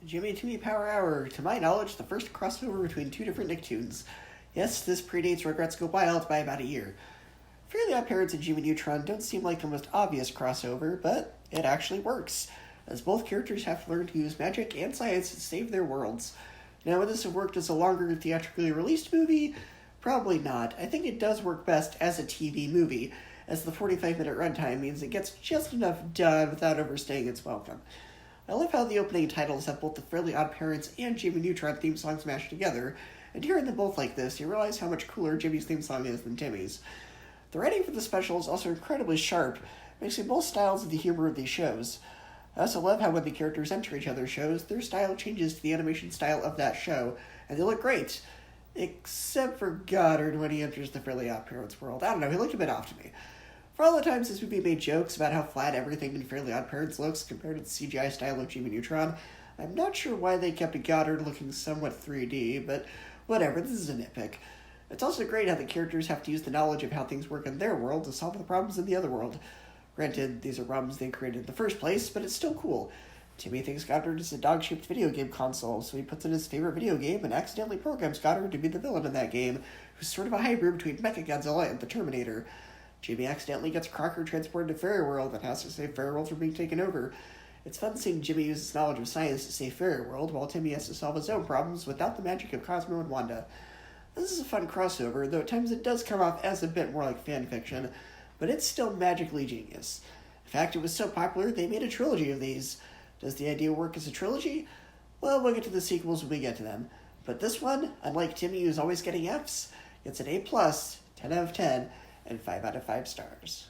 Jimmy Timmy Power Hour, to my knowledge, the first crossover between two different Nicktoons. Yes, this predates Rugrats Go Wild by about a year. Fairly OddParents and Jimmy Neutron don't seem like the most obvious crossover, but it actually works, as both characters have to learn to use magic and science to save their worlds. Now, would this have worked as a longer theatrically released movie? Probably not. I think it does work best as a TV movie, as the 45-minute runtime means it gets just enough done without overstaying its welcome. I love how the opening titles have both the Fairly OddParents and Jimmy Neutron theme songs mashed together, and hearing them both like this, you realize how much cooler Jimmy's theme song is than Timmy's. The writing for the special is also incredibly sharp, mixing both styles of the humor of these shows. I also love how when the characters enter each other's shows, their style changes to the animation style of that show, and they look great. Except for Goddard when he enters the Fairly OddParents world. I don't know, he looked a bit off to me. For all the times this movie made jokes about how flat everything in Fairly OddParents looks compared to the CGI style of Jimmy Neutron, I'm not sure why they kept Goddard looking somewhat 3D, but whatever, this is a nitpick. It's also great how the characters have to use the knowledge of how things work in their world to solve the problems in the other world. Granted, these are problems they created in the first place, but it's still cool. Timmy thinks Goddard is a dog-shaped video game console, so he puts in his favorite video game and accidentally programs Goddard to be the villain in that game, who's sort of a hybrid between Mechagodzilla and the Terminator. Jimmy accidentally gets Crocker transported to Fairy World and has to save Fairy World from being taken over. It's fun seeing Jimmy use his knowledge of science to save Fairy World, while Timmy has to solve his own problems without the magic of Cosmo and Wanda. This is a fun crossover, though at times it does come off as a bit more like fan fiction, but it's still magically genius. In fact, it was so popular they made a trilogy of these. Does the idea work as a trilogy? Well, we'll get to the sequels when we get to them. But this one, unlike Timmy who's always getting Fs, gets an A+, 10 out of 10, and 5 out of 5 stars.